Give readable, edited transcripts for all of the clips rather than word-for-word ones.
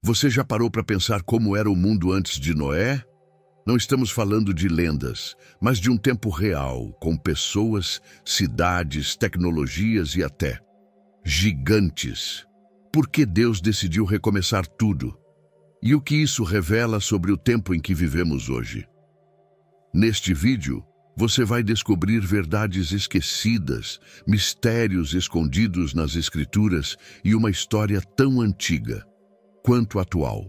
Você já parou para pensar como era o mundo antes de Noé? Não estamos falando de lendas, mas de um tempo real, com pessoas, cidades, tecnologias e até gigantes. Por que Deus decidiu recomeçar tudo? E o que isso revela sobre o tempo em que vivemos hoje? Neste vídeo, você vai descobrir verdades esquecidas, mistérios escondidos nas Escrituras e uma história tão antiga quanto atual.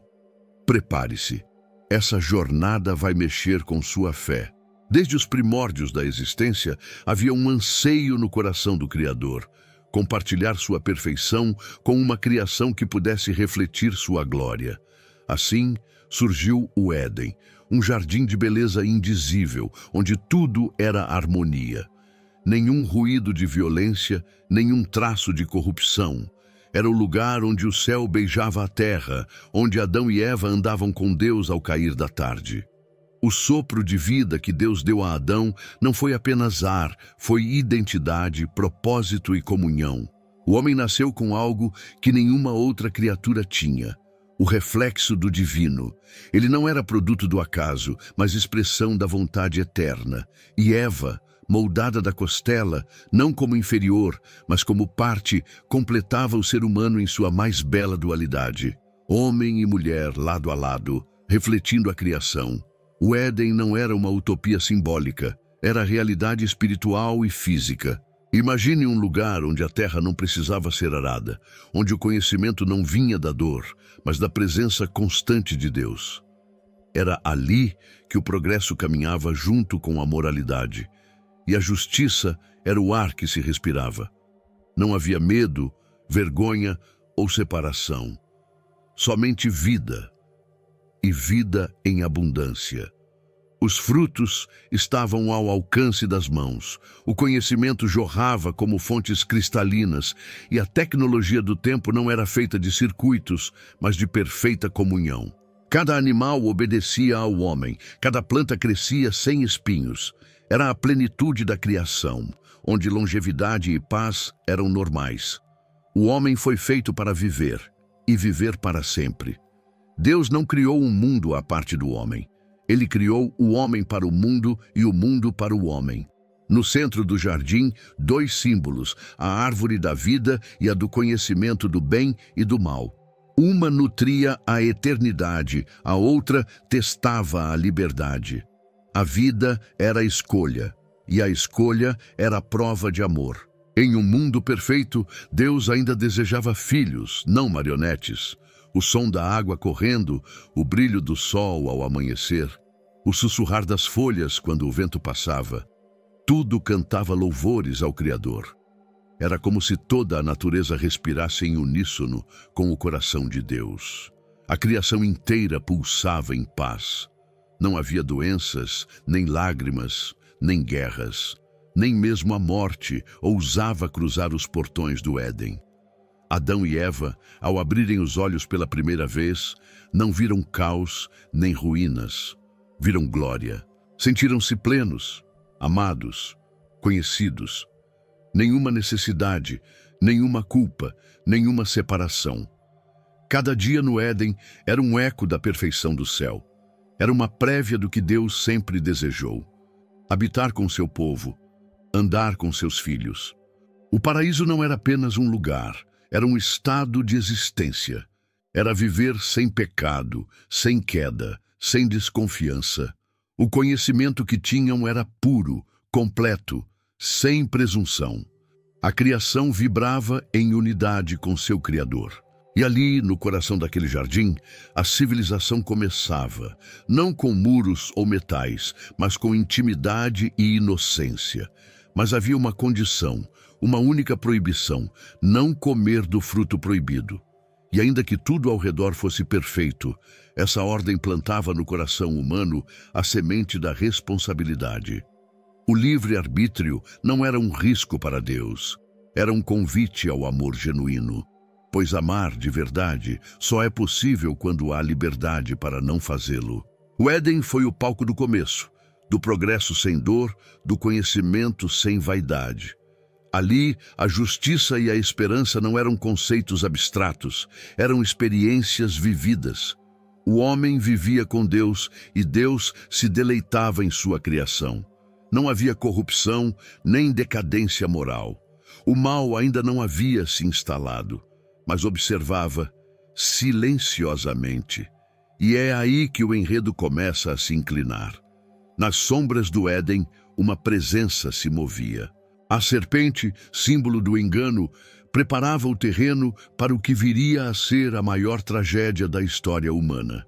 Prepare-se. Essa jornada vai mexer com sua fé. Desde os primórdios da existência, havia um anseio no coração do Criador, compartilhar sua perfeição com uma criação que pudesse refletir sua glória. Assim, surgiu o Éden, um jardim de beleza indizível, onde tudo era harmonia. Nenhum ruído de violência, nenhum traço de corrupção. Era o lugar onde o céu beijava a terra, onde Adão e Eva andavam com Deus ao cair da tarde. O sopro de vida que Deus deu a Adão não foi apenas ar, foi identidade, propósito e comunhão. O homem nasceu com algo que nenhuma outra criatura tinha: o reflexo do divino. Ele não era produto do acaso, mas expressão da vontade eterna. E Eva, moldada da costela, não como inferior, mas como parte, completava o ser humano em sua mais bela dualidade. Homem e mulher, lado a lado, refletindo a criação. O Éden não era uma utopia simbólica, era realidade espiritual e física. Imagine um lugar onde a terra não precisava ser arada, onde o conhecimento não vinha da dor, mas da presença constante de Deus. Era ali que o progresso caminhava junto com a moralidade, e a justiça era o ar que se respirava. Não havia medo, vergonha ou separação. Somente vida, e vida em abundância. Os frutos estavam ao alcance das mãos, o conhecimento jorrava como fontes cristalinas, e a tecnologia do tempo não era feita de circuitos, mas de perfeita comunhão. Cada animal obedecia ao homem, cada planta crescia sem espinhos. Era a plenitude da criação, onde longevidade e paz eram normais. O homem foi feito para viver, e viver para sempre. Deus não criou um mundo à parte do homem. Ele criou o homem para o mundo e o mundo para o homem. No centro do jardim, dois símbolos, a árvore da vida e a do conhecimento do bem e do mal. Uma nutria a eternidade, a outra testava a liberdade. A vida era a escolha, e a escolha era a prova de amor. Em um mundo perfeito, Deus ainda desejava filhos, não marionetes. O som da água correndo, o brilho do sol ao amanhecer, o sussurrar das folhas quando o vento passava. Tudo cantava louvores ao Criador. Era como se toda a natureza respirasse em uníssono com o coração de Deus. A criação inteira pulsava em paz. Não havia doenças, nem lágrimas, nem guerras, nem mesmo a morte ousava cruzar os portões do Éden. Adão e Eva, ao abrirem os olhos pela primeira vez, não viram caos nem ruínas, viram glória. Sentiram-se plenos, amados, conhecidos. Nenhuma necessidade, nenhuma culpa, nenhuma separação. Cada dia no Éden era um eco da perfeição do céu. Era uma prévia do que Deus sempre desejou: habitar com seu povo, andar com seus filhos. O paraíso não era apenas um lugar, era um estado de existência. Era viver sem pecado, sem queda, sem desconfiança. O conhecimento que tinham era puro, completo, sem presunção. A criação vibrava em unidade com seu Criador. E ali, no coração daquele jardim, a civilização começava, não com muros ou metais, mas com intimidade e inocência. Mas havia uma condição, uma única proibição: não comer do fruto proibido. E ainda que tudo ao redor fosse perfeito, essa ordem plantava no coração humano a semente da responsabilidade. O livre-arbítrio não era um risco para Deus, era um convite ao amor genuíno. Pois amar de verdade só é possível quando há liberdade para não fazê-lo. O Éden foi o palco do começo, do progresso sem dor, do conhecimento sem vaidade. Ali, a justiça e a esperança não eram conceitos abstratos, eram experiências vividas. O homem vivia com Deus e Deus se deleitava em sua criação. Não havia corrupção nem decadência moral. O mal ainda não havia se instalado, mas observava silenciosamente. E é aí que o enredo começa a se inclinar. Nas sombras do Éden, uma presença se movia. A serpente, símbolo do engano, preparava o terreno para o que viria a ser a maior tragédia da história humana.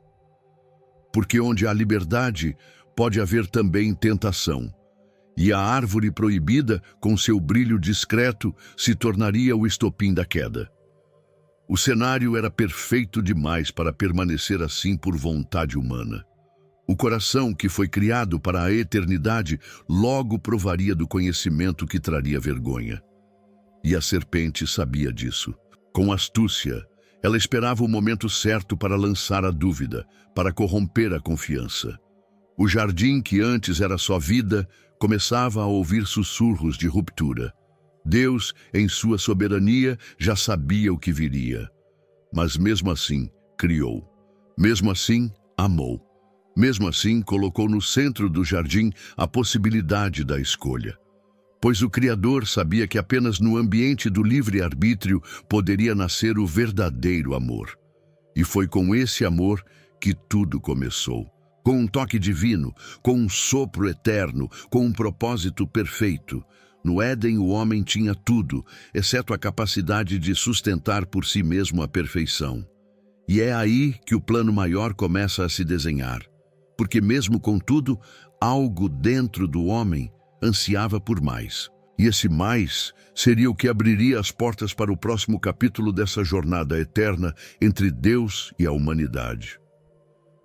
Porque onde há liberdade, pode haver também tentação. E a árvore proibida, com seu brilho discreto, se tornaria o estopim da queda. O cenário era perfeito demais para permanecer assim por vontade humana. O coração, que foi criado para a eternidade, logo provaria do conhecimento que traria vergonha. E a serpente sabia disso. Com astúcia, ela esperava o momento certo para lançar a dúvida, para corromper a confiança. O jardim, que antes era só vida, começava a ouvir sussurros de ruptura. Deus, em sua soberania, já sabia o que viria. Mas mesmo assim, criou. Mesmo assim, amou. Mesmo assim, colocou no centro do jardim a possibilidade da escolha. Pois o Criador sabia que apenas no ambiente do livre-arbítrio poderia nascer o verdadeiro amor. E foi com esse amor que tudo começou. Com um toque divino, com um sopro eterno, com um propósito perfeito. No Éden, o homem tinha tudo, exceto a capacidade de sustentar por si mesmo a perfeição. E é aí que o plano maior começa a se desenhar. Porque mesmo com tudo, algo dentro do homem ansiava por mais. E esse mais seria o que abriria as portas para o próximo capítulo dessa jornada eterna entre Deus e a humanidade.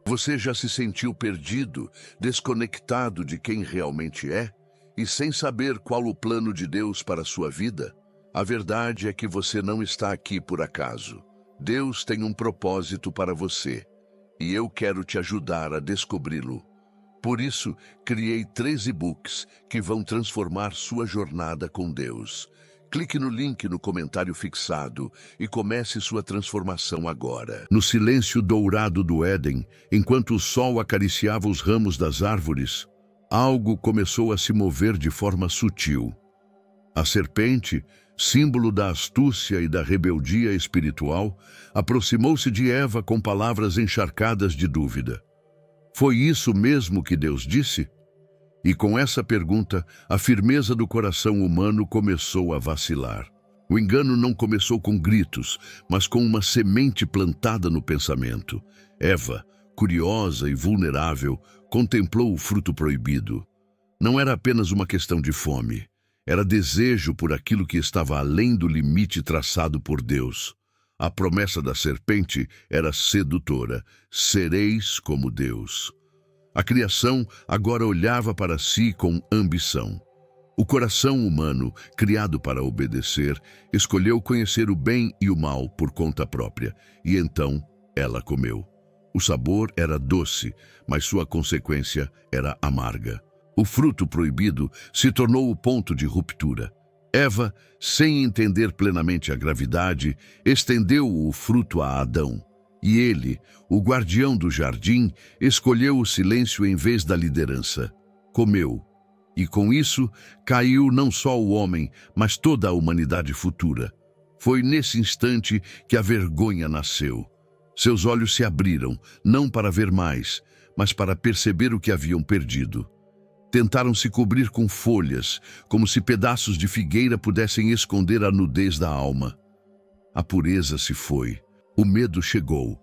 Você já se sentiu perdido, desconectado de quem realmente é? E sem saber qual o plano de Deus para a sua vida? A verdade é que você não está aqui por acaso. Deus tem um propósito para você. E eu quero te ajudar a descobri-lo. Por isso, criei 3 e-books que vão transformar sua jornada com Deus. Clique no link no comentário fixado e comece sua transformação agora. No silêncio dourado do Éden, enquanto o sol acariciava os ramos das árvores, algo começou a se mover de forma sutil. A serpente, símbolo da astúcia e da rebeldia espiritual, aproximou-se de Eva com palavras encharcadas de dúvida. Foi isso mesmo que Deus disse? E com essa pergunta, a firmeza do coração humano começou a vacilar. O engano não começou com gritos, mas com uma semente plantada no pensamento. Eva, curiosa e vulnerável, contemplou o fruto proibido. Não era apenas uma questão de fome. Era desejo por aquilo que estava além do limite traçado por Deus. A promessa da serpente era sedutora: sereis como Deus. A criação agora olhava para si com ambição. O coração humano, criado para obedecer, escolheu conhecer o bem e o mal por conta própria, e então ela comeu. O sabor era doce, mas sua consequência era amarga. O fruto proibido se tornou o ponto de ruptura. Eva, sem entender plenamente a gravidade, estendeu o fruto a Adão. E ele, o guardião do jardim, escolheu o silêncio em vez da liderança. Comeu. E com isso, caiu não só o homem, mas toda a humanidade futura. Foi nesse instante que a vergonha nasceu. Seus olhos se abriram, não para ver mais, mas para perceber o que haviam perdido. Tentaram se cobrir com folhas, como se pedaços de figueira pudessem esconder a nudez da alma. A pureza se foi, o medo chegou,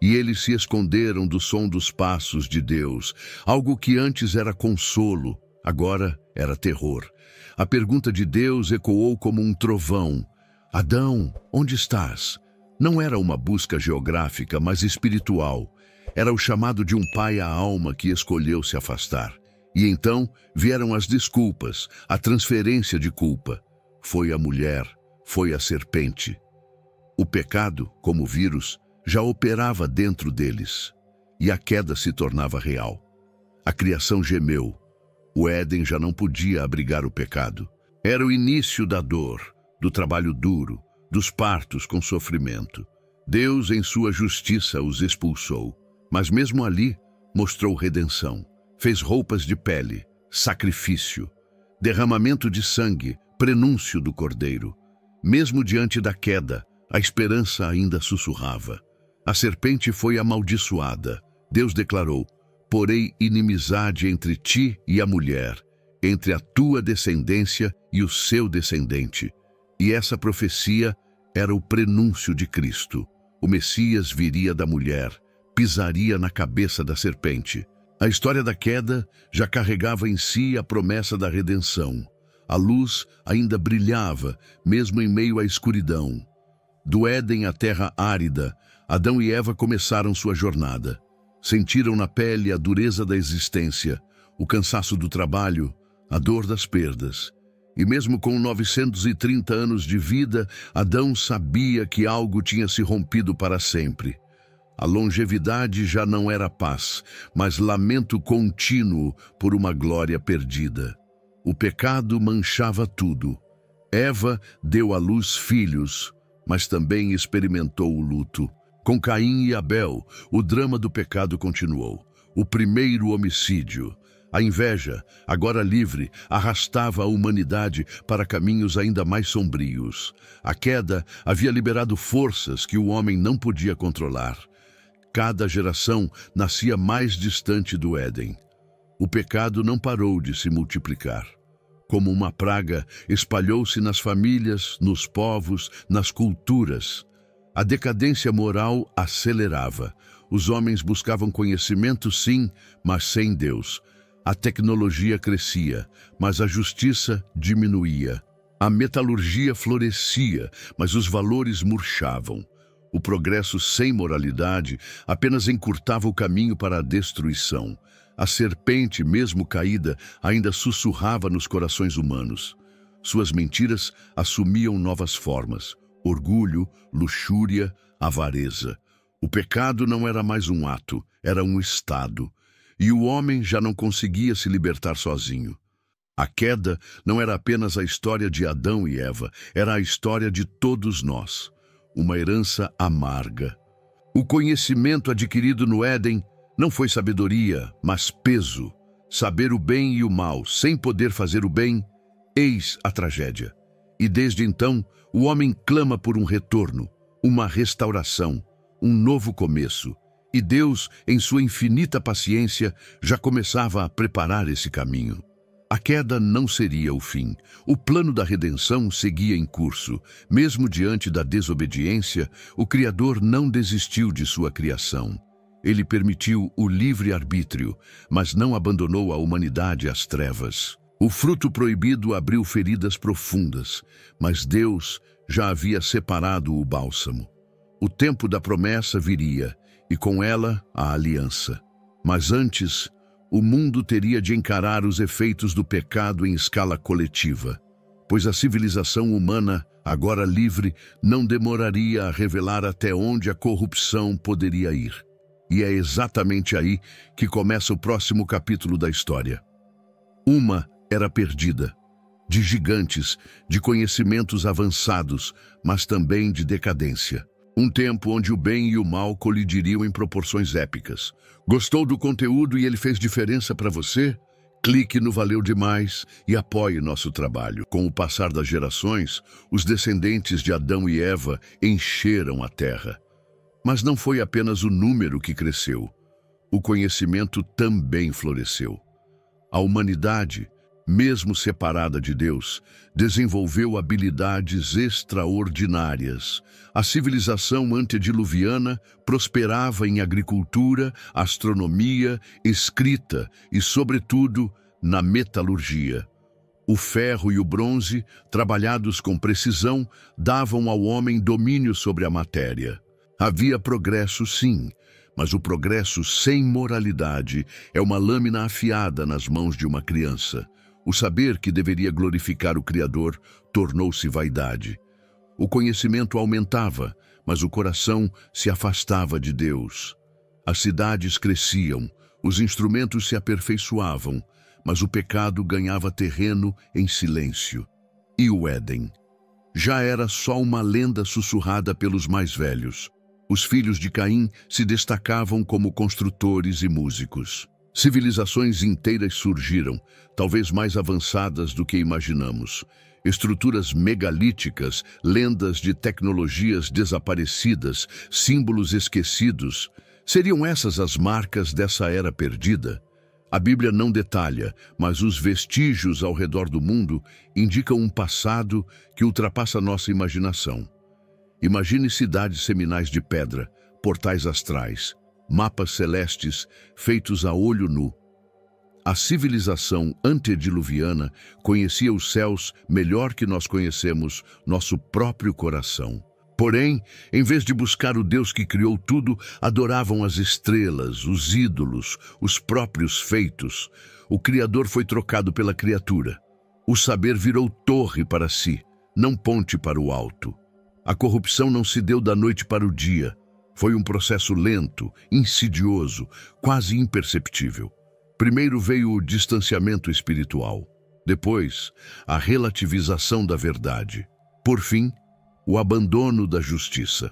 e eles se esconderam do som dos passos de Deus. Algo que antes era consolo, agora era terror. A pergunta de Deus ecoou como um trovão: Adão, onde estás? Não era uma busca geográfica, mas espiritual. Era o chamado de um pai à alma que escolheu se afastar. E então vieram as desculpas, a transferência de culpa. Foi a mulher, foi a serpente. O pecado, como vírus, já operava dentro deles. E a queda se tornava real. A criação gemeu. O Éden já não podia abrigar o pecado. Era o início da dor, do trabalho duro, dos partos com sofrimento. Deus, em sua justiça, os expulsou, mas mesmo ali mostrou redenção. Fez roupas de pele, sacrifício, derramamento de sangue, prenúncio do Cordeiro. Mesmo diante da queda, a esperança ainda sussurrava. A serpente foi amaldiçoada. Deus declarou: porei inimizade entre ti e a mulher, entre a tua descendência e o seu descendente. E essa profecia era o prenúncio de Cristo. O Messias viria da mulher, pisaria na cabeça da serpente. A história da queda já carregava em si a promessa da redenção. A luz ainda brilhava, mesmo em meio à escuridão. Do Éden à terra árida, Adão e Eva começaram sua jornada. Sentiram na pele a dureza da existência, o cansaço do trabalho, a dor das perdas. E mesmo com 930 anos de vida, Adão sabia que algo tinha se rompido para sempre. A longevidade já não era paz, mas lamento contínuo por uma glória perdida. O pecado manchava tudo. Eva deu à luz filhos, mas também experimentou o luto. Com Caim e Abel, o drama do pecado continuou. O primeiro homicídio. A inveja, agora livre, arrastava a humanidade para caminhos ainda mais sombrios. A queda havia liberado forças que o homem não podia controlar. Cada geração nascia mais distante do Éden. O pecado não parou de se multiplicar. Como uma praga, espalhou-se nas famílias, nos povos, nas culturas. A decadência moral acelerava. Os homens buscavam conhecimento, sim, mas sem Deus. A tecnologia crescia, mas a justiça diminuía. A metalurgia florescia, mas os valores murchavam. O progresso sem moralidade apenas encurtava o caminho para a destruição. A serpente, mesmo caída, ainda sussurrava nos corações humanos. Suas mentiras assumiam novas formas: orgulho, luxúria, avareza. O pecado não era mais um ato, era um estado. E o homem já não conseguia se libertar sozinho. A queda não era apenas a história de Adão e Eva, era a história de todos nós. Uma herança amarga. O conhecimento adquirido no Éden não foi sabedoria, mas peso. Saber o bem e o mal sem poder fazer o bem, eis a tragédia. E desde então, o homem clama por um retorno, uma restauração, um novo começo. E Deus, em sua infinita paciência, já começava a preparar esse caminho. A queda não seria o fim. O plano da redenção seguia em curso. Mesmo diante da desobediência, o Criador não desistiu de sua criação. Ele permitiu o livre-arbítrio, mas não abandonou a humanidade às trevas. O fruto proibido abriu feridas profundas, mas Deus já havia separado o bálsamo. O tempo da promessa viria, e com ela a aliança. Mas antes, o mundo teria de encarar os efeitos do pecado em escala coletiva, pois a civilização humana, agora livre, não demoraria a revelar até onde a corrupção poderia ir. E é exatamente aí que começa o próximo capítulo da história. Uma era perdida, de gigantes, de conhecimentos avançados, mas também de decadência. Um tempo onde o bem e o mal colidiriam em proporções épicas. Gostou do conteúdo e ele fez diferença para você? Clique no Valeu Demais e apoie nosso trabalho. Com o passar das gerações, os descendentes de Adão e Eva encheram a terra. Mas não foi apenas o número que cresceu. O conhecimento também floresceu. A humanidade, mesmo separada de Deus, desenvolveu habilidades extraordinárias. A civilização antediluviana prosperava em agricultura, astronomia, escrita e, sobretudo, na metalurgia. O ferro e o bronze, trabalhados com precisão, davam ao homem domínio sobre a matéria. Havia progresso, sim, mas o progresso sem moralidade é uma lâmina afiada nas mãos de uma criança. O saber que deveria glorificar o Criador tornou-se vaidade. O conhecimento aumentava, mas o coração se afastava de Deus. As cidades cresciam, os instrumentos se aperfeiçoavam, mas o pecado ganhava terreno em silêncio. E o Éden já era só uma lenda sussurrada pelos mais velhos. Os filhos de Caim se destacavam como construtores e músicos. Civilizações inteiras surgiram, talvez mais avançadas do que imaginamos. Estruturas megalíticas, lendas de tecnologias desaparecidas, símbolos esquecidos. Seriam essas as marcas dessa era perdida? A Bíblia não detalha, mas os vestígios ao redor do mundo indicam um passado que ultrapassa nossa imaginação. Imagine cidades seminais de pedra, portais astrais, mapas celestes feitos a olho nu. A civilização antediluviana conhecia os céus melhor que nós conhecemos nosso próprio coração. Porém, em vez de buscar o Deus que criou tudo, adoravam as estrelas, os ídolos, os próprios feitos. O Criador foi trocado pela criatura. O saber virou torre para si, não ponte para o alto. A corrupção não se deu da noite para o dia. Foi um processo lento, insidioso, quase imperceptível. Primeiro veio o distanciamento espiritual. Depois, a relativização da verdade. Por fim, o abandono da justiça.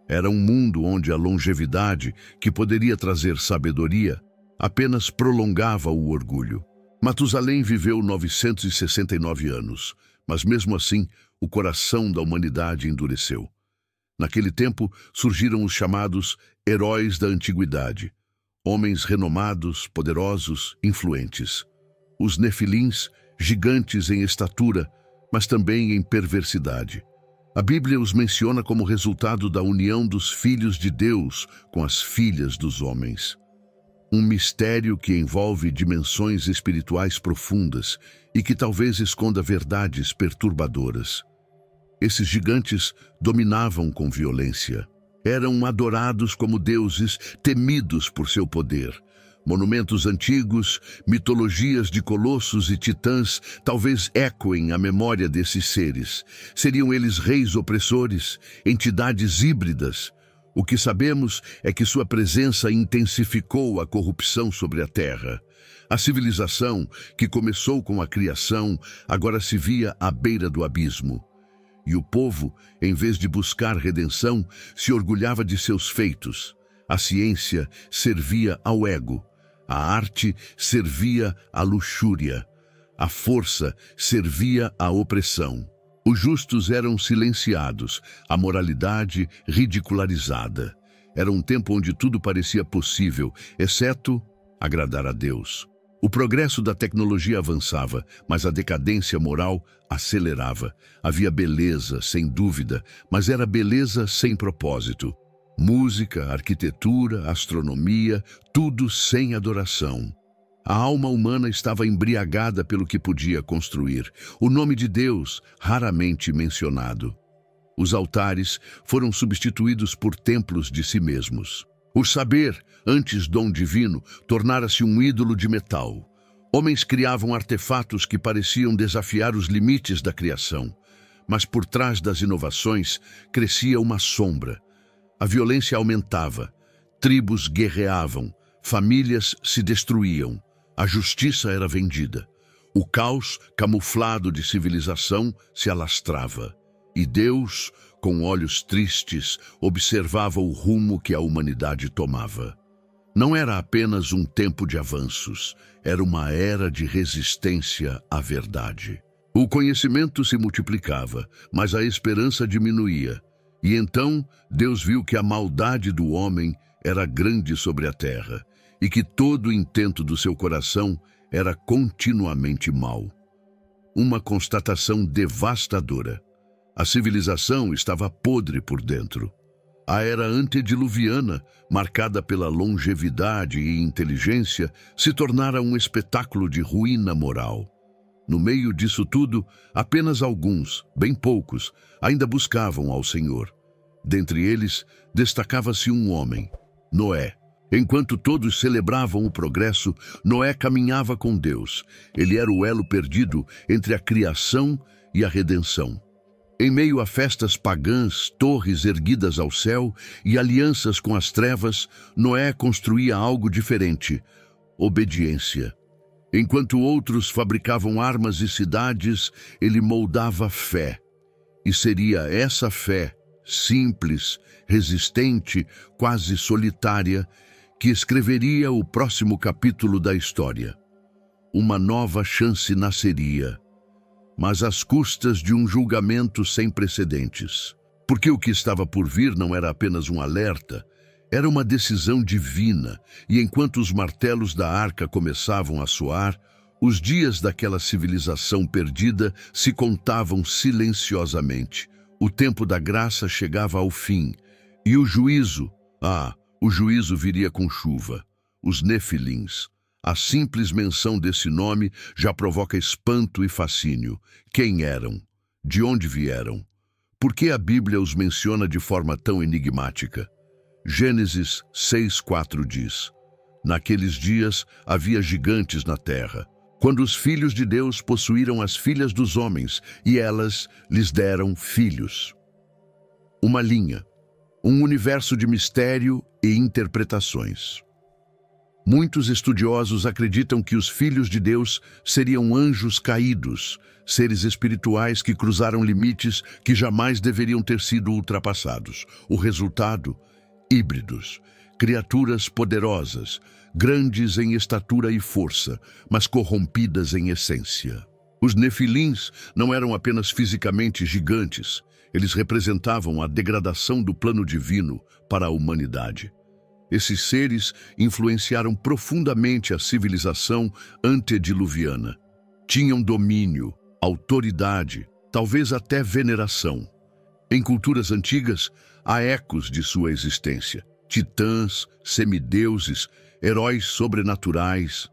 Era um mundo onde a longevidade, que poderia trazer sabedoria, apenas prolongava o orgulho. Matusalém viveu 969 anos, mas mesmo assim, o coração da humanidade endureceu. Naquele tempo, surgiram os chamados heróis da antiguidade, homens renomados, poderosos, influentes. Os nefilins, gigantes em estatura, mas também em perversidade. A Bíblia os menciona como resultado da união dos filhos de Deus com as filhas dos homens. Um mistério que envolve dimensões espirituais profundas e que talvez esconda verdades perturbadoras. Esses gigantes dominavam com violência. Eram adorados como deuses, temidos por seu poder. Monumentos antigos, mitologias de colossos e titãs talvez ecoem a memória desses seres. Seriam eles reis opressores, entidades híbridas? O que sabemos é que sua presença intensificou a corrupção sobre a terra. A civilização, que começou com a criação, agora se via à beira do abismo. E o povo, em vez de buscar redenção, se orgulhava de seus feitos. A ciência servia ao ego. A arte servia à luxúria. A força servia à opressão. Os justos eram silenciados, a moralidade ridicularizada. Era um tempo onde tudo parecia possível, exceto agradar a Deus. O progresso da tecnologia avançava, mas a decadência moral acelerava. Havia beleza, sem dúvida, mas era beleza sem propósito. Música, arquitetura, astronomia, tudo sem adoração. A alma humana estava embriagada pelo que podia construir. O nome de Deus, raramente mencionado. Os altares foram substituídos por templos de si mesmos. O saber, antes dom divino, tornara-se um ídolo de metal. Homens criavam artefatos que pareciam desafiar os limites da criação. Mas por trás das inovações crescia uma sombra. A violência aumentava, tribos guerreavam, famílias se destruíam, a justiça era vendida. O caos, camuflado de civilização, se alastrava. E Deus, com olhos tristes, observava o rumo que a humanidade tomava. Não era apenas um tempo de avanços, era uma era de resistência à verdade. O conhecimento se multiplicava, mas a esperança diminuía. E então Deus viu que a maldade do homem era grande sobre a terra e que todo o intento do seu coração era continuamente mau. Uma constatação devastadora. A civilização estava podre por dentro. A era antediluviana, marcada pela longevidade e inteligência, se tornara um espetáculo de ruína moral. No meio disso tudo, apenas alguns, bem poucos, ainda buscavam ao Senhor. Dentre eles, destacava-se um homem, Noé. Enquanto todos celebravam o progresso, Noé caminhava com Deus. Ele era o elo perdido entre a criação e a redenção. Em meio a festas pagãs, torres erguidas ao céu e alianças com as trevas, Noé construía algo diferente: obediência. Enquanto outros fabricavam armas e cidades, ele moldava fé. E seria essa fé, simples, resistente, quase solitária, que escreveria o próximo capítulo da história. Uma nova chance nasceria, mas às custas de um julgamento sem precedentes. Porque o que estava por vir não era apenas um alerta, era uma decisão divina, e enquanto os martelos da arca começavam a soar, os dias daquela civilização perdida se contavam silenciosamente. O tempo da graça chegava ao fim, e o juízo viria com chuva. Os Nefilins. A simples menção desse nome já provoca espanto e fascínio. Quem eram? De onde vieram? Por que a Bíblia os menciona de forma tão enigmática? Gênesis 6:4 diz: Naqueles dias havia gigantes na terra, quando os filhos de Deus possuíram as filhas dos homens, e elas lhes deram filhos. Uma linha, um universo de mistério e interpretações. Muitos estudiosos acreditam que os filhos de Deus seriam anjos caídos, seres espirituais que cruzaram limites que jamais deveriam ter sido ultrapassados. O resultado? Híbridos, criaturas poderosas, grandes em estatura e força, mas corrompidas em essência. Os Nefilins não eram apenas fisicamente gigantes, eles representavam a degradação do plano divino para a humanidade. Esses seres influenciaram profundamente a civilização antediluviana. Tinham domínio, autoridade, talvez até veneração. Em culturas antigas, há ecos de sua existência. Titãs, semideuses, heróis sobrenaturais.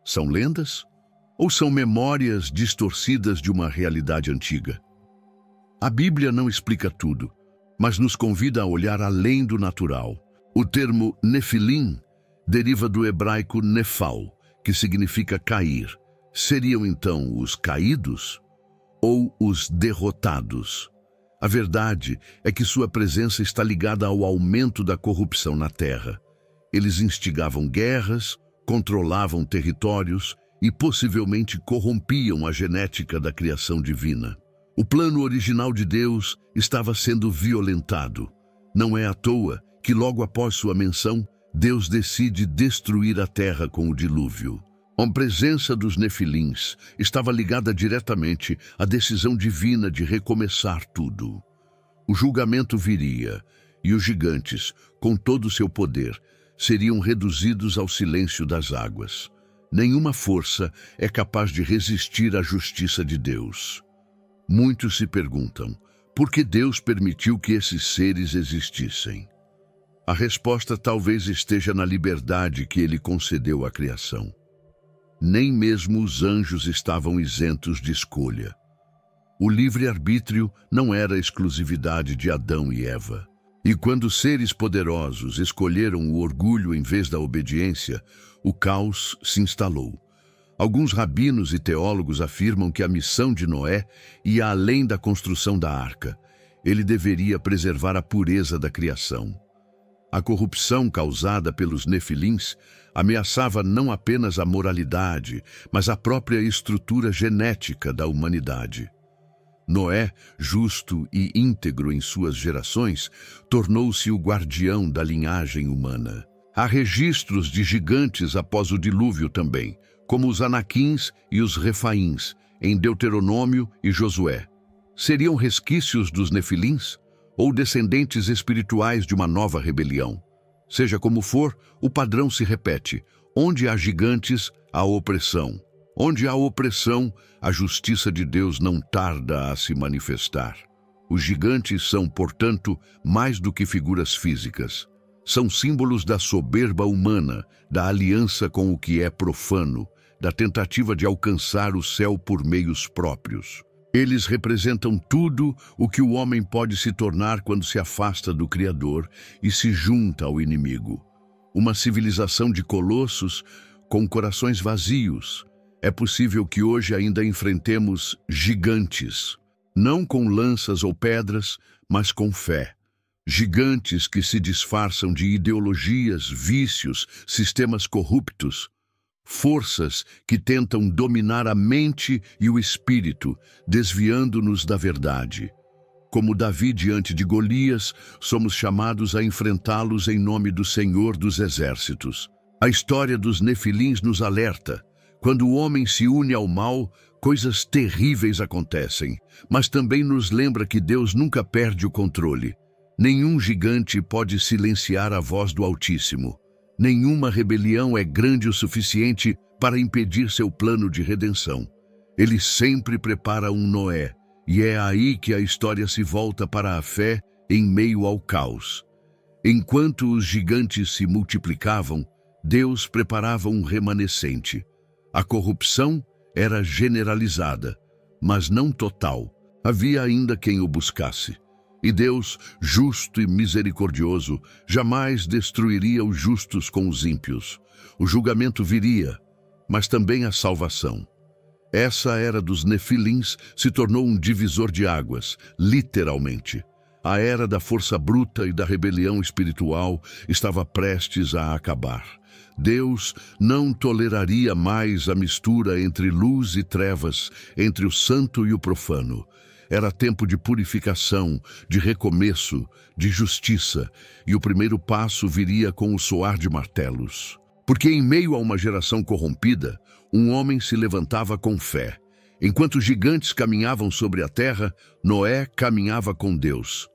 São lendas? Ou são memórias distorcidas de uma realidade antiga? A Bíblia não explica tudo, mas nos convida a olhar além do natural. O termo Nefilim deriva do hebraico nefal, que significa cair. Seriam então os caídos ou os derrotados? A verdade é que sua presença está ligada ao aumento da corrupção na terra. Eles instigavam guerras, controlavam territórios e possivelmente corrompiam a genética da criação divina. O plano original de Deus estava sendo violentado. Não é à toa que logo após sua menção, Deus decide destruir a terra com o dilúvio. A presença dos Nefilins estava ligada diretamente à decisão divina de recomeçar tudo. O julgamento viria, e os gigantes, com todo o seu poder, seriam reduzidos ao silêncio das águas. Nenhuma força é capaz de resistir à justiça de Deus. Muitos se perguntam, por que Deus permitiu que esses seres existissem? A resposta talvez esteja na liberdade que ele concedeu à criação. Nem mesmo os anjos estavam isentos de escolha. O livre-arbítrio não era exclusividade de Adão e Eva. E quando seres poderosos escolheram o orgulho em vez da obediência, o caos se instalou. Alguns rabinos e teólogos afirmam que a missão de Noé ia além da construção da arca. Ele deveria preservar a pureza da criação. A corrupção causada pelos Nefilins ameaçava não apenas a moralidade, mas a própria estrutura genética da humanidade. Noé, justo e íntegro em suas gerações, tornou-se o guardião da linhagem humana. Há registros de gigantes após o dilúvio também, como os Anaquins e os Refaíns, em Deuteronômio e Josué. Seriam resquícios dos Nefilins? Ou descendentes espirituais de uma nova rebelião? Seja como for, o padrão se repete. Onde há gigantes, há opressão. Onde há opressão, a justiça de Deus não tarda a se manifestar. Os gigantes são, portanto, mais do que figuras físicas. São símbolos da soberba humana, da aliança com o que é profano, da tentativa de alcançar o céu por meios próprios. Eles representam tudo o que o homem pode se tornar quando se afasta do Criador e se junta ao inimigo. Uma civilização de colossos com corações vazios. É possível que hoje ainda enfrentemos gigantes, não com lanças ou pedras, mas com fé. Gigantes que se disfarçam de ideologias, vícios, sistemas corruptos. forças que tentam dominar a mente e o espírito, desviando-nos da verdade. Como Davi diante de Golias, somos chamados a enfrentá-los em nome do Senhor dos Exércitos. A história dos Nefilins nos alerta. Quando o homem se une ao mal, coisas terríveis acontecem, mas também nos lembra que Deus nunca perde o controle. Nenhum gigante pode silenciar a voz do Altíssimo. Nenhuma rebelião é grande o suficiente para impedir seu plano de redenção. Ele sempre prepara um Noé, e é aí que a história se volta para a fé em meio ao caos. Enquanto os gigantes se multiplicavam, Deus preparava um remanescente. A corrupção era generalizada, mas não total. Havia ainda quem o buscasse. E Deus, justo e misericordioso, jamais destruiria os justos com os ímpios. O julgamento viria, mas também a salvação. Essa era dos Nefilins se tornou um divisor de águas, literalmente. A era da força bruta e da rebelião espiritual estava prestes a acabar. Deus não toleraria mais a mistura entre luz e trevas, entre o santo e o profano. Era tempo de purificação, de recomeço, de justiça, e o primeiro passo viria com o soar de martelos. Porque em meio a uma geração corrompida, um homem se levantava com fé. Enquanto os gigantes caminhavam sobre a terra, Noé caminhava com Deus.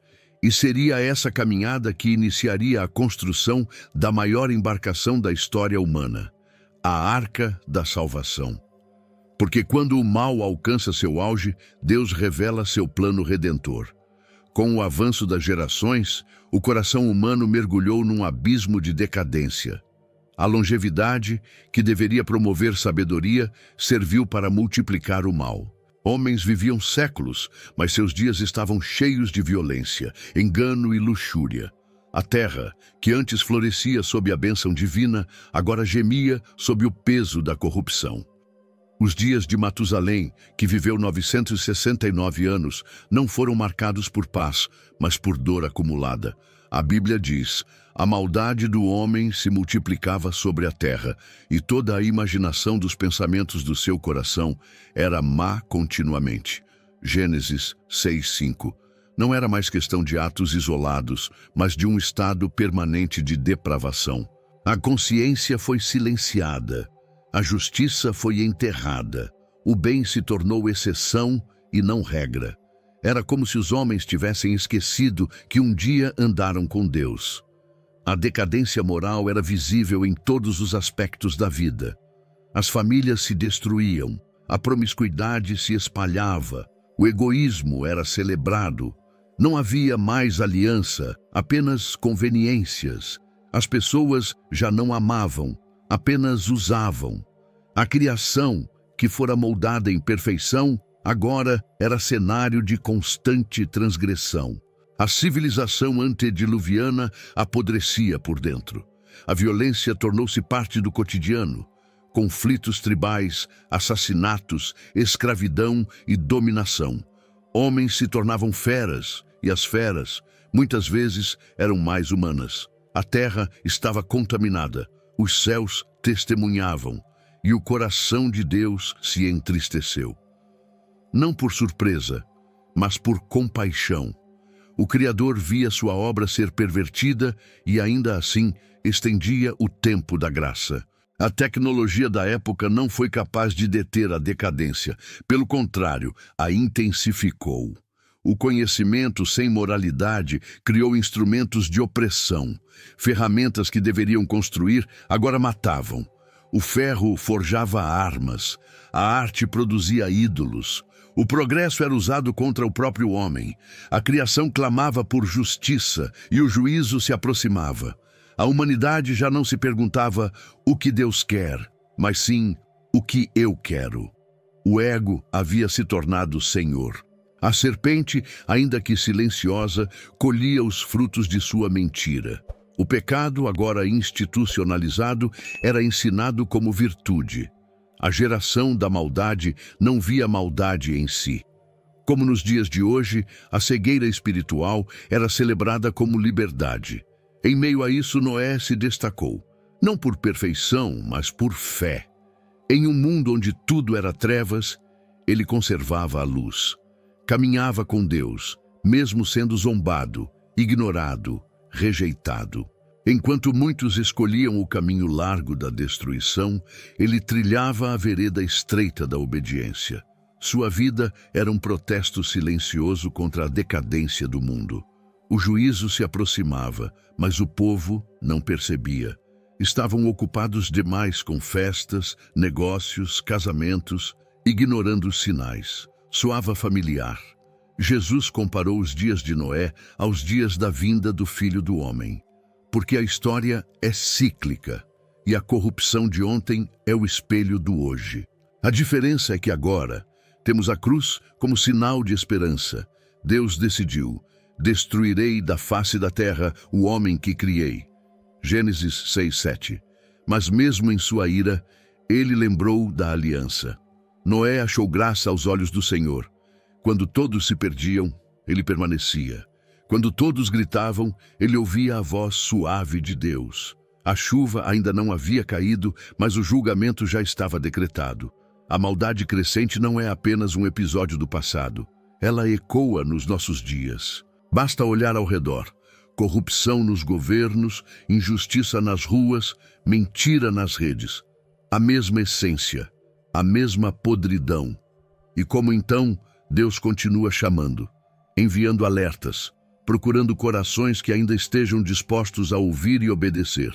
E seria essa caminhada que iniciaria a construção da maior embarcação da história humana, a Arca da Salvação. Porque quando o mal alcança seu auge, Deus revela seu plano redentor. Com o avanço das gerações, o coração humano mergulhou num abismo de decadência. A longevidade, que deveria promover sabedoria, serviu para multiplicar o mal. Homens viviam séculos, mas seus dias estavam cheios de violência, engano e luxúria. A terra, que antes florescia sob a bênção divina, agora gemia sob o peso da corrupção. Os dias de Matusalém, que viveu 969 anos, não foram marcados por paz, mas por dor acumulada. A Bíblia diz: a maldade do homem se multiplicava sobre a terra, e toda a imaginação dos pensamentos do seu coração era má continuamente. Gênesis 6:5. Não era mais questão de atos isolados, mas de um estado permanente de depravação. A consciência foi silenciada. A justiça foi enterrada. O bem se tornou exceção e não regra. Era como se os homens tivessem esquecido que um dia andaram com Deus. A decadência moral era visível em todos os aspectos da vida. As famílias se destruíam, a promiscuidade se espalhava, o egoísmo era celebrado. Não havia mais aliança, apenas conveniências. As pessoas já não amavam, apenas usavam. A criação, que fora moldada em perfeição, agora era cenário de constante transgressão. A civilização antediluviana apodrecia por dentro. A violência tornou-se parte do cotidiano. Conflitos tribais, assassinatos, escravidão e dominação. Homens se tornavam feras, e as feras, muitas vezes, eram mais humanas. A terra estava contaminada, os céus testemunhavam, e o coração de Deus se entristeceu. Não por surpresa, mas por compaixão. O Criador via sua obra ser pervertida e, ainda assim, estendia o tempo da graça. A tecnologia da época não foi capaz de deter a decadência. Pelo contrário, a intensificou. O conhecimento sem moralidade criou instrumentos de opressão. Ferramentas que deveriam construir, agora matavam. O ferro forjava armas. A arte produzia ídolos. O progresso era usado contra o próprio homem. A criação clamava por justiça e o juízo se aproximava. A humanidade já não se perguntava o que Deus quer, mas sim o que eu quero. O ego havia se tornado senhor. A serpente, ainda que silenciosa, colhia os frutos de sua mentira. O pecado, agora institucionalizado, era ensinado como virtude. A geração da maldade não via maldade em si. Como nos dias de hoje, a cegueira espiritual era celebrada como liberdade. Em meio a isso, Noé se destacou, não por perfeição, mas por fé. Em um mundo onde tudo era trevas, ele conservava a luz. Caminhava com Deus, mesmo sendo zombado, ignorado, rejeitado. Enquanto muitos escolhiam o caminho largo da destruição, ele trilhava a vereda estreita da obediência. Sua vida era um protesto silencioso contra a decadência do mundo. O juízo se aproximava, mas o povo não percebia. Estavam ocupados demais com festas, negócios, casamentos, ignorando os sinais. Soava familiar. Jesus comparou os dias de Noé aos dias da vinda do Filho do Homem. Porque a história é cíclica e a corrupção de ontem é o espelho do hoje. A diferença é que agora temos a cruz como sinal de esperança. Deus decidiu: destruirei da face da terra o homem que criei. Gênesis 6:7. Mas mesmo em sua ira, ele lembrou da aliança. Noé achou graça aos olhos do Senhor. Quando todos se perdiam, ele permanecia. Quando todos gritavam, ele ouvia a voz suave de Deus. A chuva ainda não havia caído, mas o julgamento já estava decretado. A maldade crescente não é apenas um episódio do passado. Ela ecoa nos nossos dias. Basta olhar ao redor. Corrupção nos governos, injustiça nas ruas, mentira nas redes. A mesma essência, a mesma podridão. E como então, Deus continua chamando, enviando alertas, procurando corações que ainda estejam dispostos a ouvir e obedecer.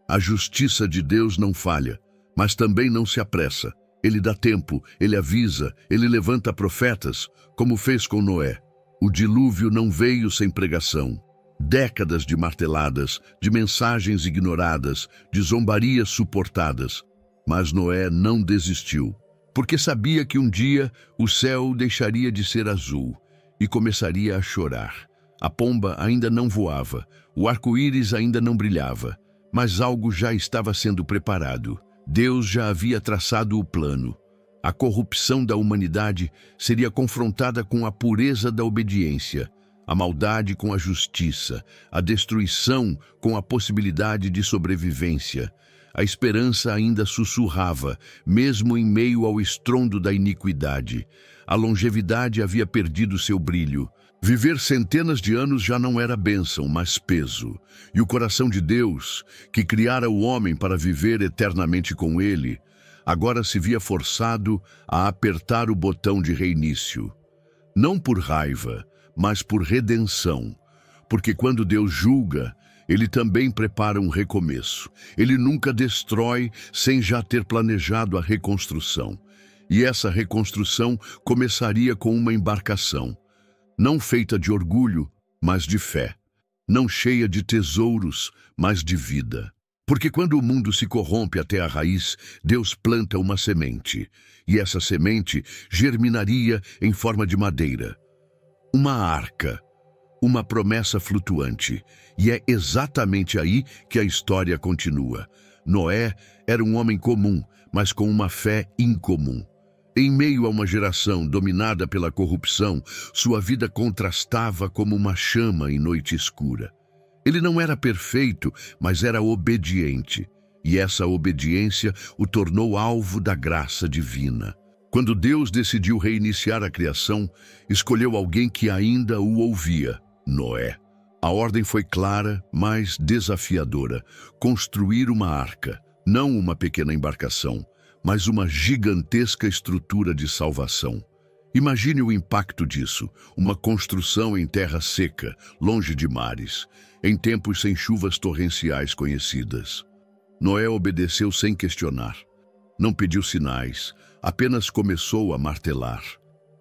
A justiça de Deus não falha, mas também não se apressa. Ele dá tempo, ele avisa, ele levanta profetas, como fez com Noé. O dilúvio não veio sem pregação. Décadas de marteladas, de mensagens ignoradas, de zombarias suportadas. Mas Noé não desistiu, porque sabia que um dia o céu deixaria de ser azul e começaria a chorar. A pomba ainda não voava, o arco-íris ainda não brilhava, mas algo já estava sendo preparado. Deus já havia traçado o plano. A corrupção da humanidade seria confrontada com a pureza da obediência, a maldade com a justiça, a destruição com a possibilidade de sobrevivência. A esperança ainda sussurrava, mesmo em meio ao estrondo da iniquidade. A longevidade havia perdido seu brilho. Viver centenas de anos já não era bênção, mas peso. E o coração de Deus, que criara o homem para viver eternamente com ele, agora se via forçado a apertar o botão de reinício. Não por raiva, mas por redenção. Porque quando Deus julga, ele também prepara um recomeço. Ele nunca destrói sem já ter planejado a reconstrução. E essa reconstrução começaria com uma embarcação. Não feita de orgulho, mas de fé. Não cheia de tesouros, mas de vida. Porque quando o mundo se corrompe até a raiz, Deus planta uma semente. E essa semente germinaria em forma de madeira. Uma arca. Uma promessa flutuante. E é exatamente aí que a história continua. Noé era um homem comum, mas com uma fé incomum. Em meio a uma geração dominada pela corrupção, sua vida contrastava como uma chama em noite escura. Ele não era perfeito, mas era obediente. E essa obediência o tornou alvo da graça divina. Quando Deus decidiu reiniciar a criação, escolheu alguém que ainda o ouvia: Noé. A ordem foi clara, mas desafiadora: construir uma arca, não uma pequena embarcação, mas uma gigantesca estrutura de salvação. Imagine o impacto disso, uma construção em terra seca, longe de mares, em tempos sem chuvas torrenciais conhecidas. Noé obedeceu sem questionar. Não pediu sinais, apenas começou a martelar.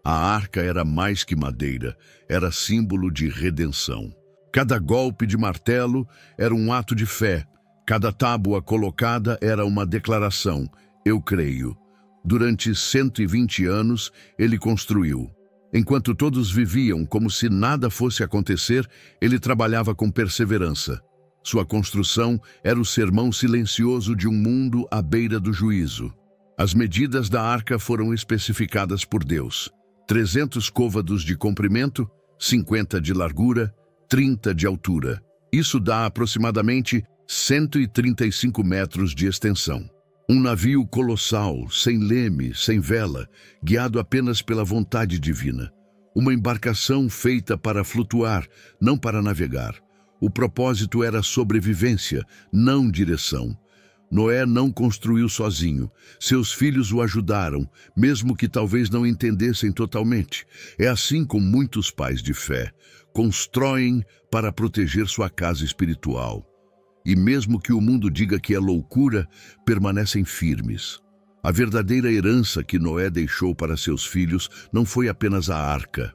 A arca era mais que madeira, era símbolo de redenção. Cada golpe de martelo era um ato de fé, cada tábua colocada era uma declaração: eu creio. Durante 120 anos, ele construiu. Enquanto todos viviam como se nada fosse acontecer, ele trabalhava com perseverança. Sua construção era o sermão silencioso de um mundo à beira do juízo. As medidas da arca foram especificadas por Deus: 300 côvados de comprimento, 50 de largura, 30 de altura. Isso dá aproximadamente 135 metros de extensão. Um navio colossal, sem leme, sem vela, guiado apenas pela vontade divina. Uma embarcação feita para flutuar, não para navegar. O propósito era sobrevivência, não direção. Noé não construiu sozinho. Seus filhos o ajudaram, mesmo que talvez não entendessem totalmente. É assim com muitos pais de fé. Constroem para proteger sua casa espiritual. E mesmo que o mundo diga que é loucura, permanecem firmes. A verdadeira herança que Noé deixou para seus filhos não foi apenas a arca,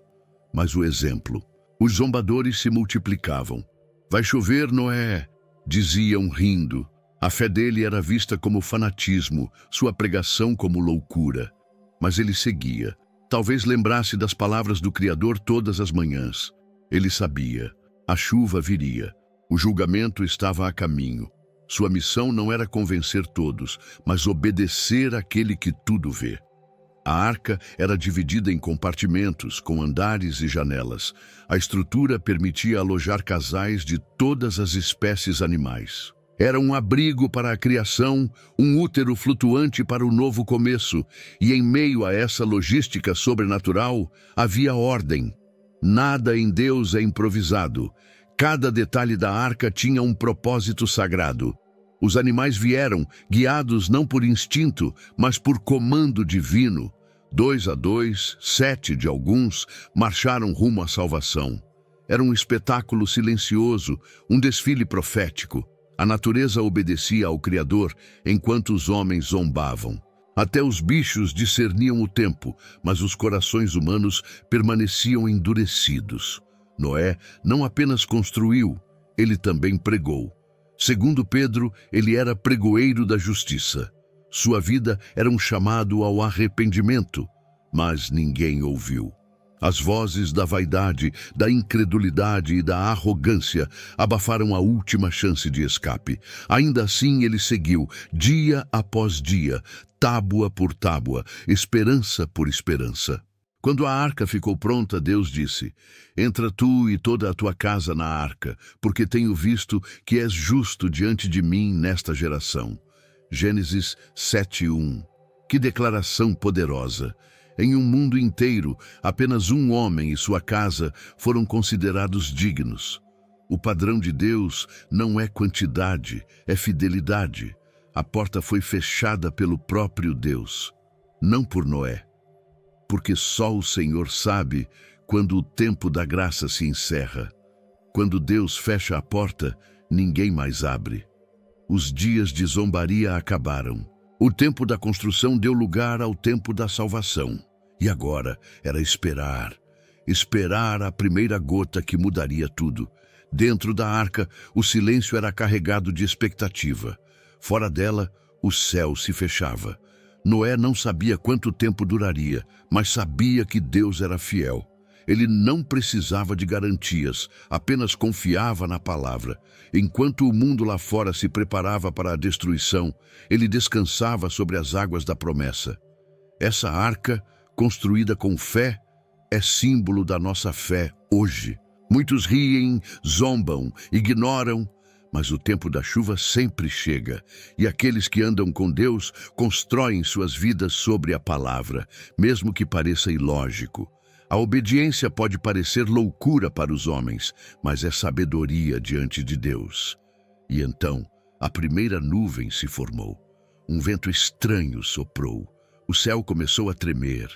mas o exemplo. Os zombadores se multiplicavam. "Vai chover, Noé", diziam rindo. A fé dele era vista como fanatismo, sua pregação como loucura. Mas ele seguia. Talvez lembrasse das palavras do Criador todas as manhãs. Ele sabia. A chuva viria. O julgamento estava a caminho. Sua missão não era convencer todos, mas obedecer àquele que tudo vê. A arca era dividida em compartimentos, com andares e janelas. A estrutura permitia alojar casais de todas as espécies animais. Era um abrigo para a criação, um útero flutuante para o novo começo, e em meio a essa logística sobrenatural, havia ordem. Nada em Deus é improvisado. Cada detalhe da arca tinha um propósito sagrado. Os animais vieram, guiados não por instinto, mas por comando divino. 2 a 2, 7 de alguns, marcharam rumo à salvação. Era um espetáculo silencioso, um desfile profético. A natureza obedecia ao Criador, enquanto os homens zombavam. Até os bichos discerniam o tempo, mas os corações humanos permaneciam endurecidos. Noé não apenas construiu, ele também pregou. Segundo Pedro, ele era pregoeiro da justiça. Sua vida era um chamado ao arrependimento, mas ninguém ouviu. As vozes da vaidade, da incredulidade e da arrogância abafaram a última chance de escape. Ainda assim ele seguiu, dia após dia, tábua por tábua, esperança por esperança. Quando a arca ficou pronta, Deus disse: "Entra tu e toda a tua casa na arca, porque tenho visto que és justo diante de mim nesta geração." Gênesis 7:1. Que declaração poderosa! Em um mundo inteiro, apenas um homem e sua casa foram considerados dignos. O padrão de Deus não é quantidade, é fidelidade. A porta foi fechada pelo próprio Deus, não por Noé. Porque só o Senhor sabe quando o tempo da graça se encerra. Quando Deus fecha a porta, ninguém mais abre. Os dias de zombaria acabaram. O tempo da construção deu lugar ao tempo da salvação. E agora era esperar. Esperar a primeira gota que mudaria tudo. Dentro da arca, o silêncio era carregado de expectativa. Fora dela, o céu se fechava. Noé não sabia quanto tempo duraria, mas sabia que Deus era fiel. Ele não precisava de garantias, apenas confiava na palavra. Enquanto o mundo lá fora se preparava para a destruição, ele descansava sobre as águas da promessa. Essa arca, construída com fé, é símbolo da nossa fé hoje. Muitos riem, zombam, ignoram, mas o tempo da chuva sempre chega, e aqueles que andam com Deus constroem suas vidas sobre a palavra, mesmo que pareça ilógico. A obediência pode parecer loucura para os homens, mas é sabedoria diante de Deus. E então, a primeira nuvem se formou. Um vento estranho soprou. O céu começou a tremer.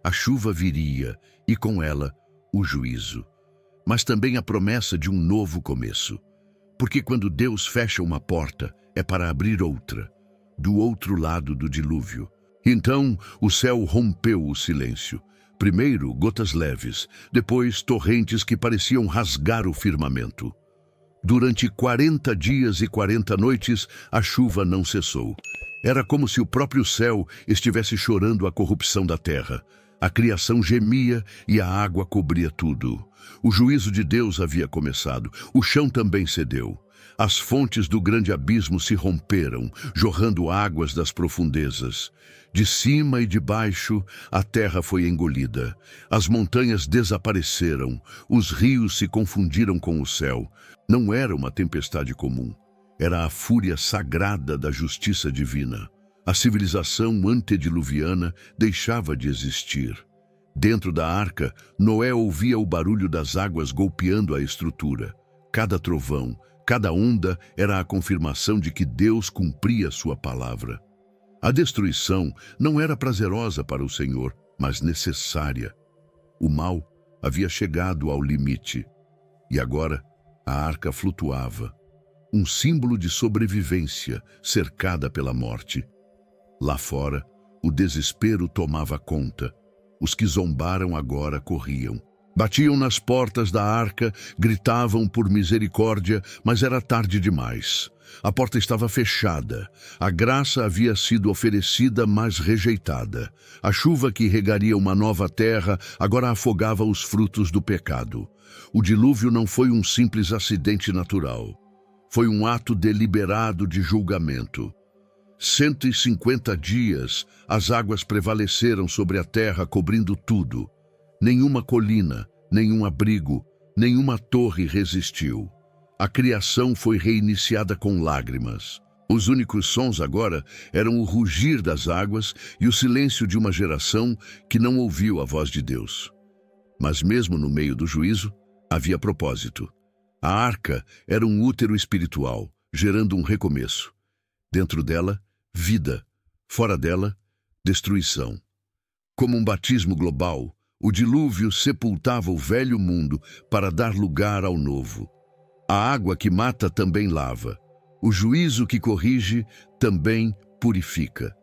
A chuva viria, e com ela, o juízo. Mas também a promessa de um novo começo. Porque quando Deus fecha uma porta, é para abrir outra, do outro lado do dilúvio. Então, o céu rompeu o silêncio. Primeiro, gotas leves, depois torrentes que pareciam rasgar o firmamento. Durante 40 dias e 40 noites, a chuva não cessou. Era como se o próprio céu estivesse chorando a corrupção da terra. A criação gemia e a água cobria tudo. O juízo de Deus havia começado. O chão também cedeu. As fontes do grande abismo se romperam, jorrando águas das profundezas. De cima e de baixo, a terra foi engolida. As montanhas desapareceram. Os rios se confundiram com o céu. Não era uma tempestade comum. Era a fúria sagrada da justiça divina. A civilização antediluviana deixava de existir. Dentro da arca, Noé ouvia o barulho das águas golpeando a estrutura. Cada trovão, cada onda era a confirmação de que Deus cumpria sua palavra. A destruição não era prazerosa para o Senhor, mas necessária. O mal havia chegado ao limite. E agora, a arca flutuava, um símbolo de sobrevivência cercada pela morte. Lá fora, o desespero tomava conta. Os que zombaram agora corriam. Batiam nas portas da arca, gritavam por misericórdia, mas era tarde demais. A porta estava fechada. A graça havia sido oferecida, mas rejeitada. A chuva que regaria uma nova terra agora afogava os frutos do pecado. O dilúvio não foi um simples acidente natural. Foi um ato deliberado de julgamento. 150 dias, as águas prevaleceram sobre a terra, cobrindo tudo. Nenhuma colina, nenhum abrigo, nenhuma torre resistiu. A criação foi reiniciada com lágrimas. Os únicos sons agora eram o rugir das águas e o silêncio de uma geração que não ouviu a voz de Deus. Mas mesmo no meio do juízo, havia propósito. A arca era um útero espiritual, gerando um recomeço. Dentro dela, vida. Fora dela, destruição. Como um batismo global, o dilúvio sepultava o velho mundo para dar lugar ao novo. A água que mata também lava. O juízo que corrige também purifica.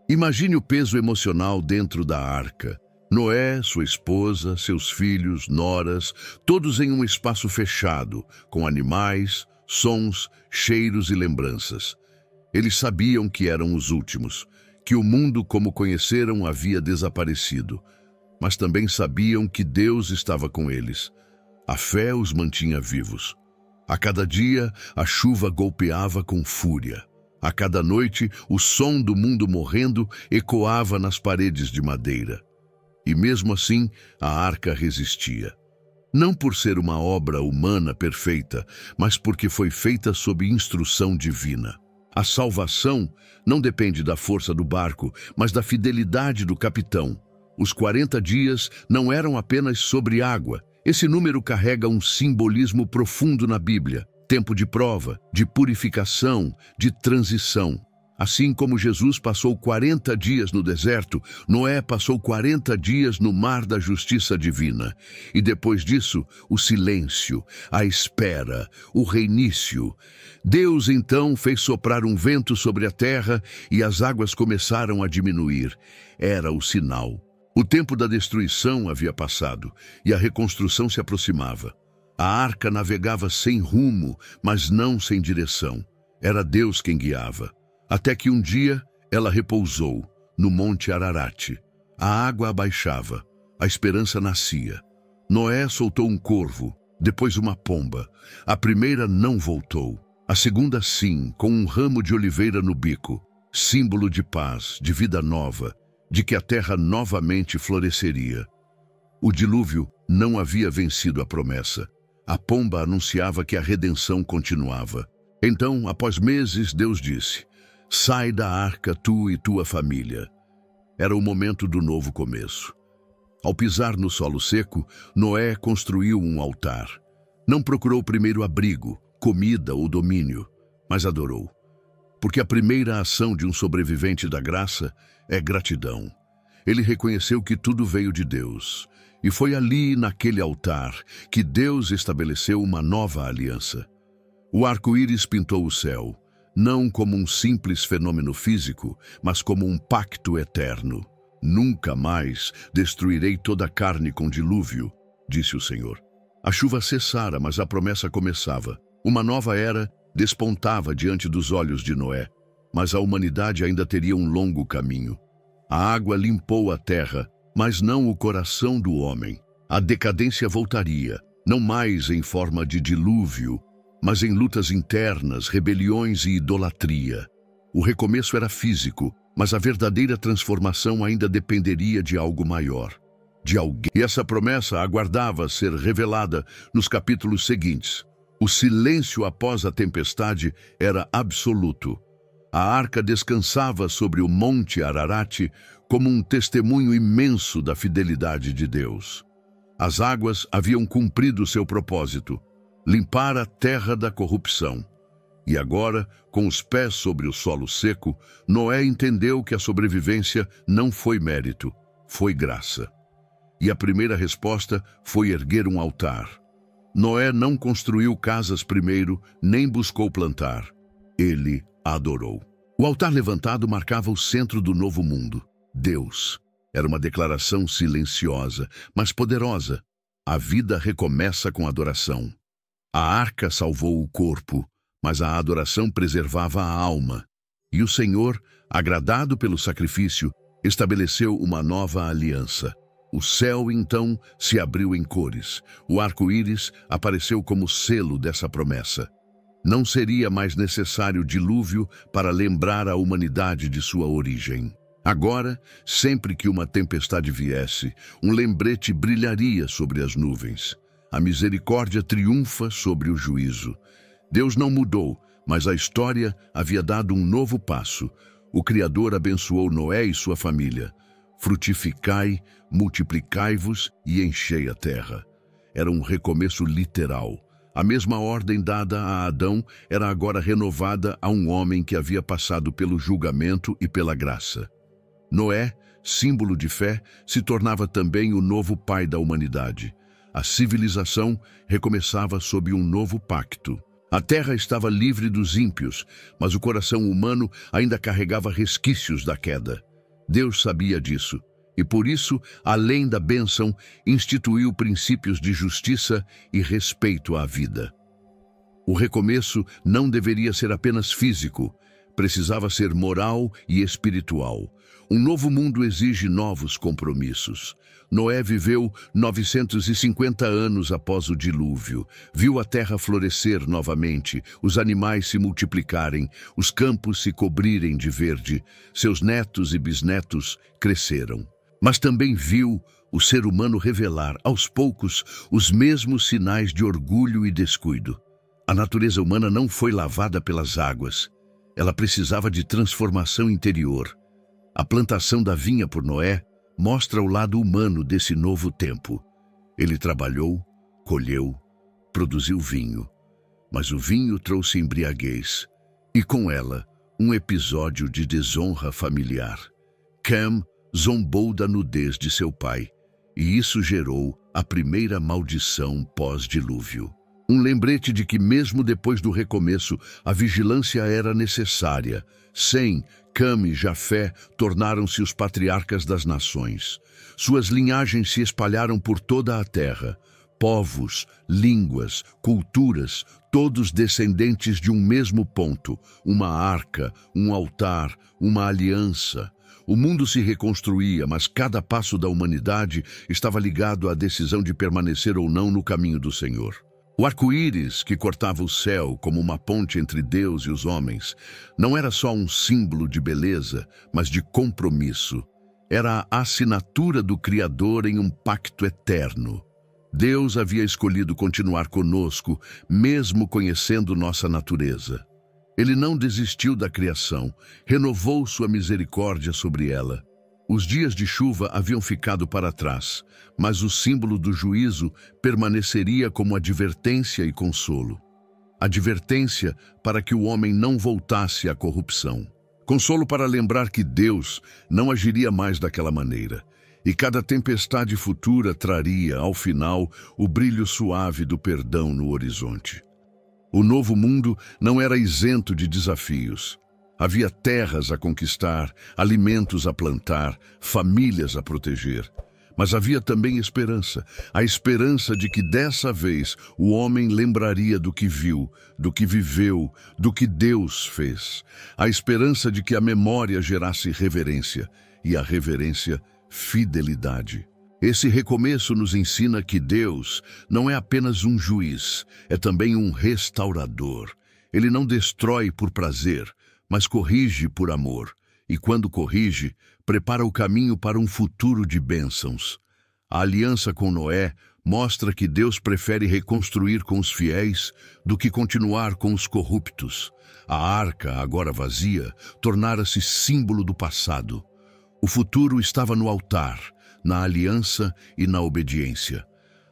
Imagine o peso emocional dentro da arca. Noé, sua esposa, seus filhos, noras, todos em um espaço fechado, com animais, sons, cheiros e lembranças. Eles sabiam que eram os últimos, que o mundo como conheceram havia desaparecido, mas também sabiam que Deus estava com eles. A fé os mantinha vivos. A cada dia, a chuva golpeava com fúria. A cada noite, o som do mundo morrendo ecoava nas paredes de madeira. E mesmo assim, a arca resistia. Não por ser uma obra humana perfeita, mas porque foi feita sob instrução divina. A salvação não depende da força do barco, mas da fidelidade do capitão. Os 40 dias não eram apenas sobre água. Esse número carrega um simbolismo profundo na Bíblia. Tempo de prova, de purificação, de transição. Assim como Jesus passou 40 dias no deserto, Noé passou 40 dias no mar da justiça divina. E depois disso, o silêncio, a espera, o reinício. Deus então fez soprar um vento sobre a terra e as águas começaram a diminuir. Era o sinal. O tempo da destruição havia passado e a reconstrução se aproximava. A arca navegava sem rumo, mas não sem direção. Era Deus quem guiava. Até que um dia ela repousou no Monte Ararate. A água abaixava, a esperança nascia. Noé soltou um corvo, depois uma pomba. A primeira não voltou. A segunda sim, com um ramo de oliveira no bico. Símbolo de paz, de vida nova, de que a terra novamente floresceria. O dilúvio não havia vencido a promessa. A pomba anunciava que a redenção continuava. Então, após meses, Deus disse: "Sai da arca, tu e tua família." Era o momento do novo começo. Ao pisar no solo seco, Noé construiu um altar. Não procurou primeiro abrigo, comida ou domínio, mas adorou. Porque a primeira ação de um sobrevivente da graça é gratidão. Ele reconheceu que tudo veio de Deus. E foi ali, naquele altar, que Deus estabeleceu uma nova aliança. O arco-íris pintou o céu, não como um simples fenômeno físico, mas como um pacto eterno. "Nunca mais destruirei toda a carne com dilúvio", disse o Senhor. A chuva cessara, mas a promessa começava. Uma nova era despontava diante dos olhos de Noé, mas a humanidade ainda teria um longo caminho. A água limpou a terra, mas não o coração do homem. A decadência voltaria, não mais em forma de dilúvio, mas em lutas internas, rebeliões e idolatria. O recomeço era físico, mas a verdadeira transformação ainda dependeria de algo maior, de alguém. E essa promessa aguardava ser revelada nos capítulos seguintes. O silêncio após a tempestade era absoluto. A arca descansava sobre o Monte Ararat como um testemunho imenso da fidelidade de Deus. As águas haviam cumprido seu propósito, limpar a terra da corrupção. E agora, com os pés sobre o solo seco, Noé entendeu que a sobrevivência não foi mérito, foi graça. E a primeira resposta foi erguer um altar. Noé não construiu casas primeiro, nem buscou plantar. Ele adorou. O altar levantado marcava o centro do novo mundo, Deus. Era uma declaração silenciosa, mas poderosa. A vida recomeça com adoração. A arca salvou o corpo, mas a adoração preservava a alma. E o Senhor, agradado pelo sacrifício, estabeleceu uma nova aliança. O céu, então, se abriu em cores. O arco-íris apareceu como selo dessa promessa. Não seria mais necessário dilúvio para lembrar a humanidade de sua origem. Agora, sempre que uma tempestade viesse, um lembrete brilharia sobre as nuvens. A misericórdia triunfa sobre o juízo. Deus não mudou, mas a história havia dado um novo passo. O Criador abençoou Noé e sua família. Frutificai, multiplicai-vos e enchei a terra. Era um recomeço literal. A mesma ordem dada a Adão era agora renovada a um homem que havia passado pelo julgamento e pela graça. Noé, símbolo de fé, se tornava também o novo pai da humanidade. A civilização recomeçava sob um novo pacto. A terra estava livre dos ímpios, mas o coração humano ainda carregava resquícios da queda. Deus sabia disso, e por isso, além da bênção, instituiu princípios de justiça e respeito à vida. O recomeço não deveria ser apenas físico, precisava ser moral e espiritual. Um novo mundo exige novos compromissos. Noé viveu 950 anos após o dilúvio. Viu a terra florescer novamente, os animais se multiplicarem, os campos se cobrirem de verde. Seus netos e bisnetos cresceram. Mas também viu o ser humano revelar, aos poucos, os mesmos sinais de orgulho e descuido. A natureza humana não foi lavada pelas águas. Ela precisava de transformação interior. A plantação da vinha por Noé mostra o lado humano desse novo tempo. Ele trabalhou, colheu, produziu vinho. Mas o vinho trouxe embriaguez, e com ela, um episódio de desonra familiar. Cam zombou da nudez de seu pai, e isso gerou a primeira maldição pós-dilúvio. Um lembrete de que mesmo depois do recomeço, a vigilância era necessária. Sem, Cam e Jafé tornaram-se os patriarcas das nações. Suas linhagens se espalharam por toda a terra. Povos, línguas, culturas, todos descendentes de um mesmo ponto, uma arca, um altar, uma aliança. O mundo se reconstruía, mas cada passo da humanidade estava ligado à decisão de permanecer ou não no caminho do Senhor. O arco-íris, que cortava o céu como uma ponte entre Deus e os homens, não era só um símbolo de beleza, mas de compromisso. Era a assinatura do Criador em um pacto eterno. Deus havia escolhido continuar conosco, mesmo conhecendo nossa natureza. Ele não desistiu da criação, renovou sua misericórdia sobre ela. Os dias de chuva haviam ficado para trás, mas o símbolo do juízo permaneceria como advertência e consolo. Advertência para que o homem não voltasse à corrupção. Consolo para lembrar que Deus não agiria mais daquela maneira. E cada tempestade futura traria, ao final, o brilho suave do perdão no horizonte. O novo mundo não era isento de desafios. Havia terras a conquistar, alimentos a plantar, famílias a proteger. Mas havia também esperança, a esperança de que dessa vez o homem lembraria do que viu, do que viveu, do que Deus fez. A esperança de que a memória gerasse reverência, e a reverência, fidelidade. Esse recomeço nos ensina que Deus não é apenas um juiz, é também um restaurador. Ele não destrói por prazer, mas corrige por amor, e quando corrige, prepara o caminho para um futuro de bênçãos. A aliança com Noé mostra que Deus prefere reconstruir com os fiéis do que continuar com os corruptos. A arca, agora vazia, tornara-se símbolo do passado. O futuro estava no altar, na aliança e na obediência.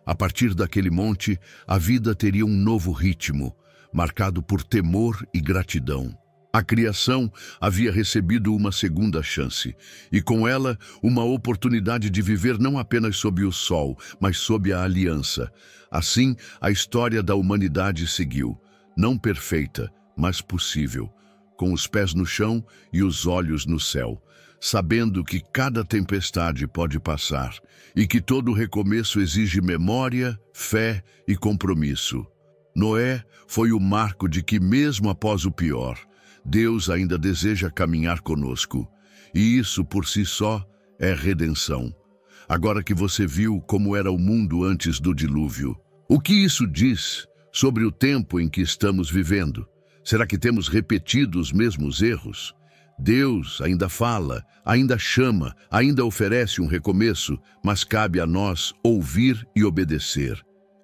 A partir daquele monte, a vida teria um novo ritmo, marcado por temor e gratidão. A criação havia recebido uma segunda chance, e com ela, uma oportunidade de viver não apenas sob o sol, mas sob a aliança. Assim, a história da humanidade seguiu, não perfeita, mas possível, com os pés no chão e os olhos no céu, sabendo que cada tempestade pode passar e que todo recomeço exige memória, fé e compromisso. Noé foi o marco de que, mesmo após o pior, Deus ainda deseja caminhar conosco, e isso por si só é redenção. Agora que você viu como era o mundo antes do dilúvio, o que isso diz sobre o tempo em que estamos vivendo? Será que temos repetido os mesmos erros? Deus ainda fala, ainda chama, ainda oferece um recomeço, mas cabe a nós ouvir e obedecer.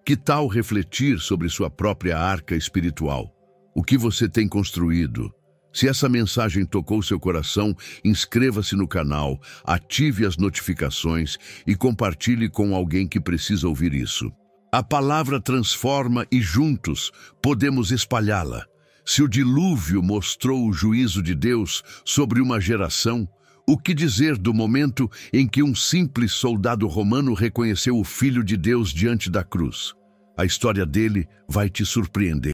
Que tal refletir sobre sua própria arca espiritual? O que você tem construído? Se essa mensagem tocou seu coração, inscreva-se no canal, ative as notificações e compartilhe com alguém que precisa ouvir isso. A palavra transforma e juntos podemos espalhá-la. Se o dilúvio mostrou o juízo de Deus sobre uma geração, o que dizer do momento em que um simples soldado romano reconheceu o Filho de Deus diante da cruz? A história dele vai te surpreender.